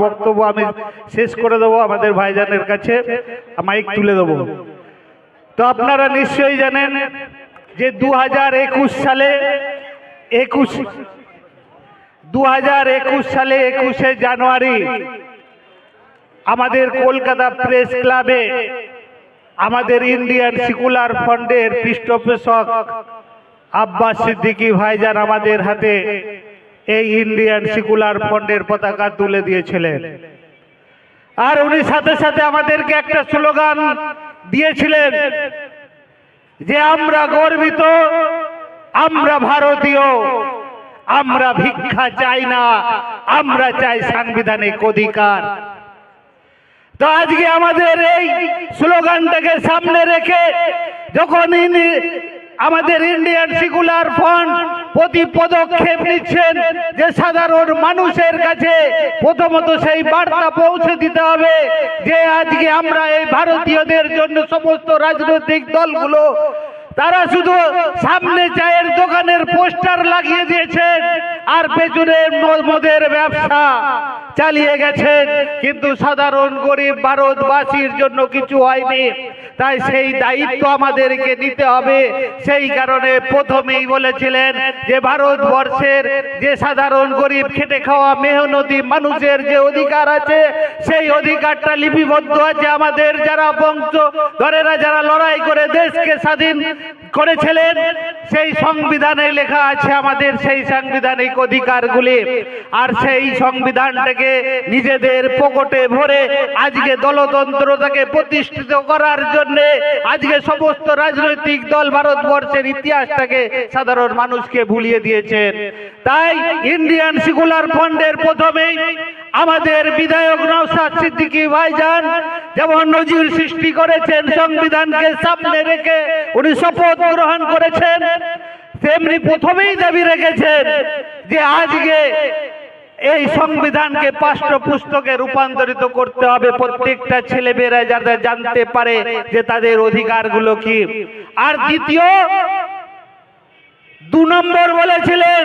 বক্তব্য আমি শেষ করে দেবো আমাদের ভাইজানের কাছে, মাইক তুলে দেবো। তো আপনারা নিশ্চয়ই জানেন যে 2021 সালে 21শে জানুয়ারি আমাদের কলকাতা প্রেস ক্লাবে আমাদের ইন্ডিয়ান সেকুলার ফ্রন্টের পৃষ্ঠপোষক আব্বাস সিদ্দিকী ভাইজান আমাদের হাতে এই ইন্ডিয়ান সেকুলার ফ্রন্টের পতাকা তুলে দিয়েছিলেন। আর উনি সাথে সাথে আমাদেরকে একটা স্লোগান দিয়েছিলেন যে আমরা গর্বিত, আমরা ভারতীয়, আমরা ভিক্ষা চাই না, আমরা চাই সাংবিধানিক অধিকার। তো আজকে আমাদের এই স্লোগানটাকে সামনে রেখে যখন আমাদের ইন্ডিয়ান সেকুলার ফ্রন্ট প্রতি পদক্ষেপ নিচ্ছেন যে সাধারণ মানুষের কাছে প্রথমত সেই বার্তা পৌঁছে দিতে হবে যে আজকে আমরা এই ভারতীয়দের জন্য সমস্ত রাজনৈতিক দলগুলো তারা শুধু সামনে চায়ের দোকানের পোস্টার লাগিয়ে দিয়েছেন আর পেছনে মদের ব্যবসা চালিয়ে গেছেন, কিন্তু সাধারণ গরিব ভারতবাসীর জন্য কিছু হয়নি। তাই সেই দায়িত্ব আমাদেরকে নিতে হবে। সেই কারণে প্রথমেই বলেছিলেন যে ভারতবর্ষের যে সাধারণ গরিব খেটে খাওয়া মেহনতি মানুষের যে অধিকার আছে সেই অধিকারটা লিপিবদ্ধ আছে আমাদের যারা বংশধরেরা যারা লড়াই করে দেশকে স্বাধীন করেছিলেন সেই সংবিধানে লেখা আছে আমাদের সেই সাংবিধানিক অধিকারগুলি। আর সেই সংবিধানটাকে নিজেদের পকেটে ভরে আজকে দলতন্ত্রটাকে প্রতিষ্ঠিত করার জন্য আজকে সমস্ত রাজনৈতিক দল ভারতবর্ষের ইতিহাসটাকে সাধারণ মানুষকে ভুলিয়ে দিয়েছেন। তাই ইন্ডিয়ান সেকুলার ফ্রন্টের প্রথমেই আমাদের বিধায়ক নওশাদ সিদ্দিকী ভাইজান যেমন নজির সৃষ্টি করেছেন, সংবিধানকে সামনে রেখে উনি শপথ গ্রহণ করেছেন, তেমনি প্রথমেই দাবি রেখেছেন যে আজকে এই সংবিধানকে পাঠ্যপুস্তকে রূপান্তরিত করতে হবে, প্রত্যেকটা ছেলেমেয়েরা যাতে জানতে পারে যে তাদের অধিকারগুলো কি। আর দ্বিতীয় 2 নম্বর বলেছিলেন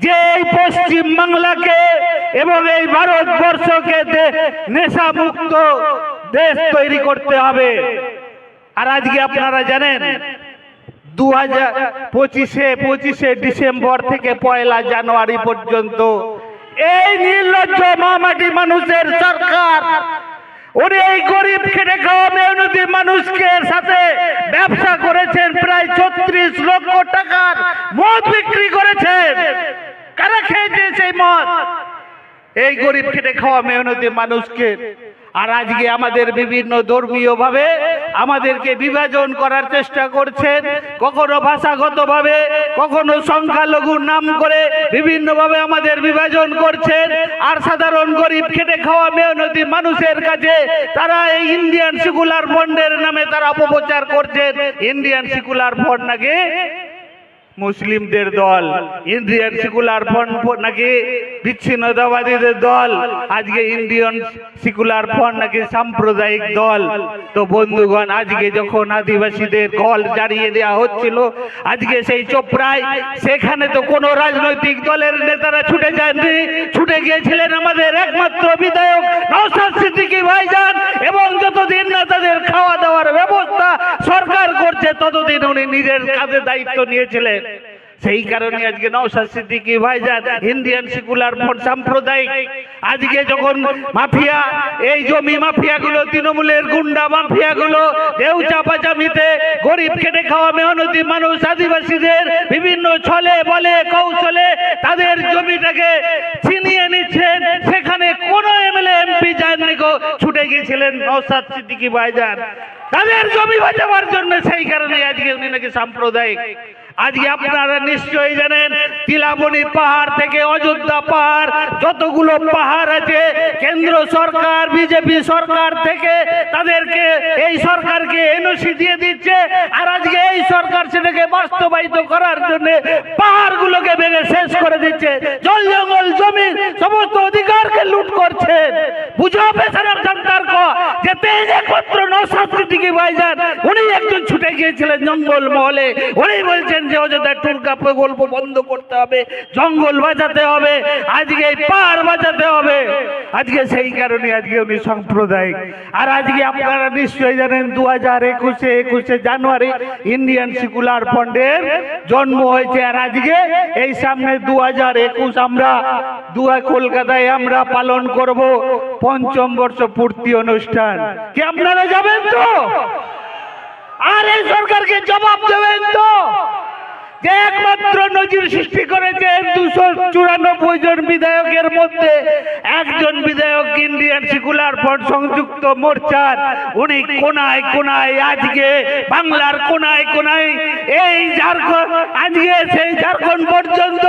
যে এই পশ্চিম বাংলাকে এবং এই ভারতবর্ষকে নেশা মুক্ত দেশ তৈরি করতে হবে। আর আজকে আপনারা জানেন 2025 ডিসেম্বর থেকে 1 জানুয়ারি পর্যন্ত এই নির্লজ্জ মামাটি মানুষের সরকার উনি এই গরিব খেটে খাওয়া মেহনতি মানুষকে সাথে ব্যবসা করেছেন, প্রায় 36 লক্ষ টাকার মদ বিক্রি করেছেন। কারা খেয়েছে সেই মদ? এই গরিব খেটে খাওয়া মেহনতি মানুষকে। আর আজকে আমাদের বিভিন্ন ধর্মীয় ভাবে আমাদেরকে বিভাজন করার চেষ্টা করছেন, কখনো ভাষাগতভাবে, কখনো সংখ্যালঘুর নাম করে বিভিন্ন ভাবে আমাদের বিভাজন করছেন। আর সাধারণ গরিব খেটে খাওয়া মেহনতি মানুষের কাছে তারা এই ইন্ডিয়ান সেকুলার ফ্রন্টের নামে তারা অপপ্রচার করছেন। ইন্ডিয়ান সেকুলার ফ্রন্ট নাকি মুসলিমদের দল, ইন্ডিয়ান সেকুলার ফ্রন্ট নাকি বিচ্ছিন্নতাবাদীদের দল, আজকে ইন্ডিয়ান সেকুলার ফ্রন্ট নাকি সাম্প্রদায়িক দল। তো বন্ধুগণ, আজকে যখন আদিবাসীদের কল জ্বালিয়ে দেওয়া হচ্ছিল আজকে সেই চোপড়ায়, সেখানে তো কোনো রাজনৈতিক দলের নেতারা ছুটে যাননি, ছুটে গিয়েছিলেন আমাদের একমাত্র বিধায়ক নওশাদ সিদ্দিকী ভাইজান। এবং যতদিন না তাদের খাওয়া দাওয়ার ব্যবস্থা সরকার করছে ততদিন উনি নিজের কাঁধে দায়িত্ব নিয়েছিলেন। সেই কারণে আজকে নওশাদ সিদ্দিকী ভাইজান ইন্ডিয়ান সেকুলার ফ্রন্ট সাম্প্রদায়িক আজকে যখন মাফিয়া এই জমি মাফিয়াগুলো, তৃণমূলের গুন্ডা মাফিয়াগুলো দেউ চাপাচামিতে গরিব খেটে খাওয়া মেহনতি মানুষ আদিবাসীদের বিভিন্ন ছলে বলে কৌশলে তাদের জমিটাকে ছিনিয়ে নিচ্ছেন, সেখানে কোনো এমএলএ এমপি যাননি গো, ছুটে গিয়েছিলেন নওশাদ সিদ্দিকী ভাইজান তাদের জমি বাঁচাবার জন্য। সেই কারণে আজকে উনি নাকি সাম্প্রদায়িক। আজকে আপনারা নিশ্চয়ই জানেন তিলাবনী পাহাড় থেকে অযোধ্যা পাহাড় যতগুলো পাহাড় আছে কেন্দ্র সরকার বিজেপি সরকার থেকে তাদেরকে এই সরকারকে এনওসি দিয়ে দিচ্ছে। আর আজকে এই সরকার সেটাকে বাস্তবায়িত করার জন্য পাহাড়গুলোকে ভেঙে শেষ করে দিচ্ছে, জল জঙ্গল জমির সমস্ত অধিকারকে লুট করছে। বুঝো বেচারা জনতার কো যে একমাত্র নওশাদ সিদ্দিকী ভাইজান উনি একজন ছুটে গিয়েছিলেন জঙ্গল মহলে, উনি বলছেন যে অযোধ্যা টুরকা প্রকল্প বন্ধ করতে হবে, জঙ্গল বাঁচাতে হবে, আজকে এই পাহাড় বাঁচাতে হবে। আজকে সেই কারণে আজকে উনি সাম্প্রদায়িক। আর আজকে আপনারা নিশ্চয়ই জানেন 2021 জানুয়ারি ইন্ডিয়ান সেকুলার ফ্রন্টের জন্ম হয়েছে। আর আজকে এই সামনে 2021 আমরা কলকাতায় আমরা পালন করব পঞ্চম বর্ষ পূর্তি অনুষ্ঠান। কি আপনারা যাবেন তো? আর এই সরকারকে জবাব দেবেন তো যে একমাত্র নজির সৃষ্টি করেছেন 294 জন বিধায়কের মধ্যে একজন বিধায়ক ইন্ডিয়ান সেকুলার ফ্রন্ট সংযুক্ত মোর্চার, উনি কোনায় কোনায় আজকে বাংলার কোনায় কোনায় এই ঝাড়খণ্ড আজকে সেই ঝাড়খণ্ড পর্যন্ত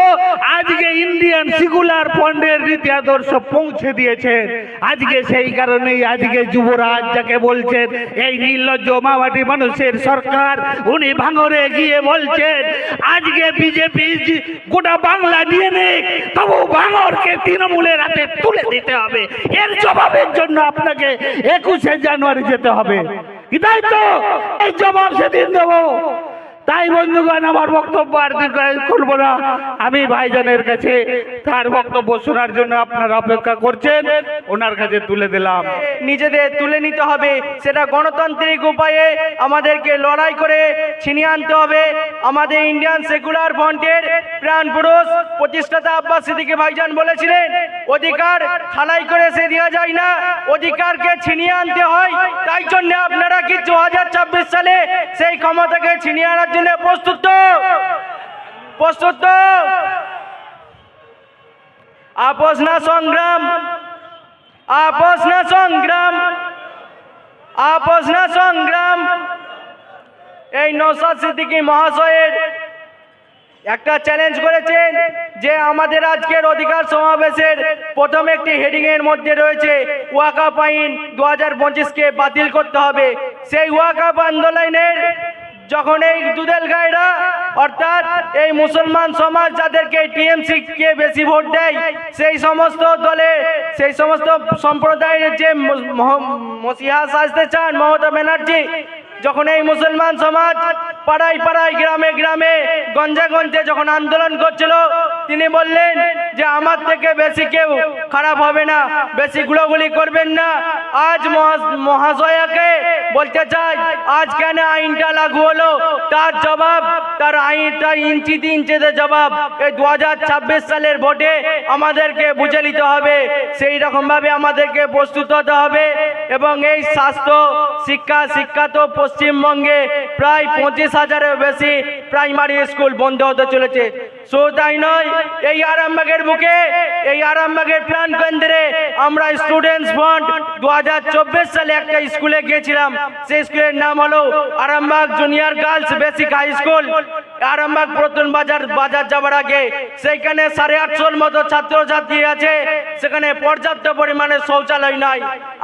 আজকে ইন্ডিয়ান সেকুলার ফ্রন্টের রীতি আদর্শ পৌঁছে দিয়েছেন। আজকে সেই কারণেই আজকে যুবরাজ যাকে বলছেন এই নির্লজ্জ মাওবাদী মানুষের সরকার, উনি ভাঙরে গিয়ে বলছেন আজকে বিজেপি গোটা বাংলা নিয়ে নেক, তবু ভাঙরকে তৃণমূলের হাতে তুলে দিতে হবে। এর জবাবের জন্য আপনাকে 21 জানুয়ারি যেতে হবে। কি তাই তো? এই জবাব সেদিন দেবো। তাই বন্ধুগণ, আমার বক্তব্য আর করবো না। আমি ভাইজানের কাছে তার বক্তব্য শোনার জন্য আপনারা অপেক্ষা করছেন, ওনার কাছে তুলে দিলাম। নিজেদের তুলে নিতে হবে, সেটা গণতান্ত্রিক উপায়ে আমাদেরকে লড়াই করে ছিনিয়ে আনতে হবে। আমাদের ইন্ডিয়ান সেকুলার ফ্রন্টের প্রাণ পুরুষ প্রতিষ্ঠাতা আব্বাস সিদ্দিকী ভাইজান বলেছিলেন, অধিকার থালাই করে সে দেওয়া যায় না, অধিকারকে ছিনিয়ে আনতে হয়। তাই জন্য আপনারা কি 2026 সালে সেই ক্ষমতাকে ছিনিয়ে আনার জন্য প্রস্তুত তো? প্রস্তুত তো? আপোষ না সংগ্রাম, আপোষ না সংগ্রাম, আপোষ না সংগ্রাম। এই নওশাদ সিদ্দিকী মহাশয়ের একটা চ্যালেঞ্জ করেছেন যে আমাদের আজকের অধিকার সমাবেশের প্রথম একটি হেডিং এর মধ্যে রয়েছে ওয়াকফ আইন 2025কে বাতিল করতে হবে। সেই ওয়াকফ আন্দোলনের যখন এই দুদেল গায়রা অর্থাৎ এই মুসলমান সমাজ যাদেরকে টিএমসি কে বেশি ভোট দেয়, সেই সমস্ত দলে সেই সমস্ত সম্প্রদায়ের যে মসিহা সাজতে চান মমতা ব্যানার্জি, যখন এই মুসলমান সমাজ পাড়ায় পাড়ায় গ্রামে গ্রামে গঞ্জে গঞ্জে যখন আন্দোলন করছিল, তিনি বললেন যে আমার থেকে বেশি কেউ খারাপ হবে না, বেশি গুলোগুলি করবেন না। আজ মহাশয়াকে বলতে চাই, আজ কেন আইনটা লাগু হলো তার জবাব, তার আইনটা ইঞ্চিতে ইঞ্চিতে জবাব এই 2026 সালের ভোটে আমাদেরকে বুঝে নিতে হবে। সেই রকমভাবে আমাদেরকে প্রস্তুত হতে হবে। এবং এই স্বাস্থ্য শিক্ষা তো পশ্চিমবঙ্গে প্রায় 25,000-এর বেশি প্রাইমারি স্কুল বন্ধ হতে চলেছে। শুধু তাই নয়, এই আরামবাগের বুকে, এই আরামবাগের প্রাণ কেন্দ্রে আমরা স্টুডেন্টস ফ্রন্ট 2024 সালে একটা স্কুলে গিয়েছিলাম। সেই স্কুলের নাম হলো Arambagh junior girls basic high school, Arambagh Pratul বাজার যাবার আগে। সেইখানে 850-র মতো ছাত্রছাত্রী আছে, সেখানে পর্যাপ্ত পরিমাণে শৌচালয় নাই।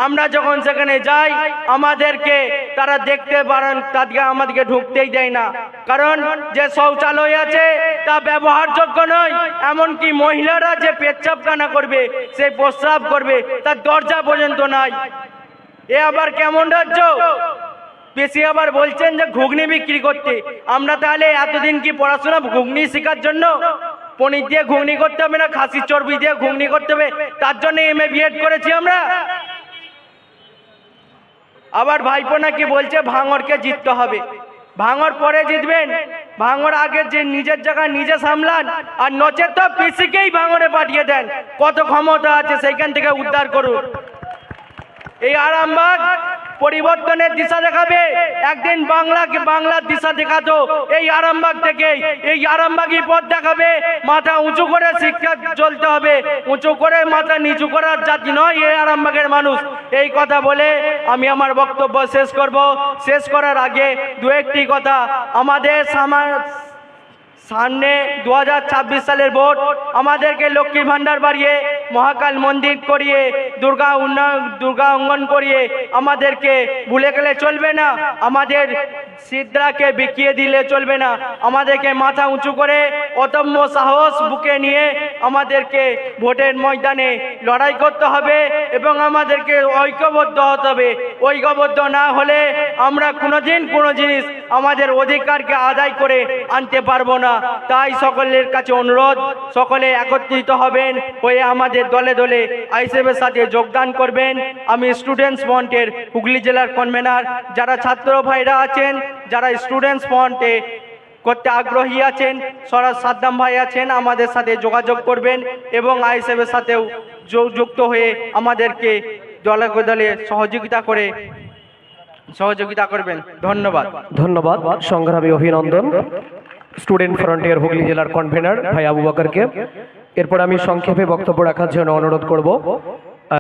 আমরা যখন সেখানে যাই আমাদেরকে তারা দেখতে পারেন, তাদেরকে আমাদেরকে ঢুকতেই দেয় না, কারণ যে শৌচালয় আছে তা ব্যবহারযোগ্য নয়। এমনকি মহিলারা যে পেচ্ছাপখানা করবে, সেই প্রস্রাব করবে, তার দরজা পর্যন্ত নাই। এ আবার কেমন রাজ্য? বেশি আবার বলছেন যে ঘুগনি বিক্রি করতে। আমরা তাহলে এতদিন কি পড়াশোনা ঘুগনি শেখার জন্য? পনির দিয়ে ঘুগনি করতে হবে না, খাসির চর্বি দিয়ে ঘুগনি করতে হবে, তার জন্য MA BEd করেছি আমরা। আবার ভাইপো নাকি বলছে ভাঙরকে জিততে হবে। ভাঙর পরে জিতবেন, ভাঙর আগে যে নিজের জায়গায় নিজে সামলান, আর নচেত পিসিকেই ভাঙরে পাঠিয়ে দেন। কত ক্ষমতা আছে সেইখান থেকে উদ্ধার করুন। এই আরামবাগ পরিবর্তনের দিশা দেখাবে। একদিন বাংলার দিশা দেখাতো এই আরামবাগ থেকে। এই আরামবাগই পথ দেখাবে। মাথা উঁচু করে শিক্ষা চলতে হবে, উঁচু করে মাথা নিচু করার জাতি নয় এই আরামবাগের মানুষ। এই কথা বলে আমি আমার বক্তব্য শেষ করব। শেষ করার আগে দু একটি কথা, আমাদের সামনে 2026 সালের ভোট, আমাদেরকে লক্ষ্মী ভান্ডার বাড়িয়ে, মহাকাল মন্দির করিয়ে, দুর্গা অঙ্গন করিয়ে আমাদেরকে ভুলে গেলে চলবে না। আমাদের সিদ্ধাকে বিকিয়ে দিলে চলবে না। আমাদেরকে মাথা উঁচু করে অদম্য সাহস বুকে নিয়ে আমাদেরকে ভোটের ময়দানে লড়াই করতে হবে এবং আমাদেরকে ঐক্যবদ্ধ হতে হবে। ঐক্যবদ্ধ না হলে আমরা কোনোদিন কোনো জিনিস আমাদের অধিকারকে আদায় করে আনতে পারবো না। তাই সকলের কাছে অনুরোধ, সকলে একত্রিত হবেন, হয়ে আমাদের দলে দলে আইএসএফের সাথে যোগদান করবেন। আমি স্টুডেন্টস ফ্রন্টের হুগলি জেলার কনভেনার। যারা ছাত্র ভাইরা আছেন, যারা স্টুডেন্টস ফ্রন্টে করতে আগ্রহী আছেন, সরাজ সাদ্দাম ভাই আছেন, আমাদের সাথে যোগাযোগ করবেন এবং আইএসএফের সাথেও যুক্ত হয়ে আমাদেরকে দলে দলে সহযোগিতা করবেন। ধন্যবাদ। ধন্যবাদ, সংগ্রামী অভিনন্দন স্টুডেন্ট ফ্রন্টিয়ার হুগলি জেলার কনভেনার ভাই আবু বকরকে। এরপর আমি সংক্ষেপে বক্তব্য রাখার জন্য অনুরোধ করব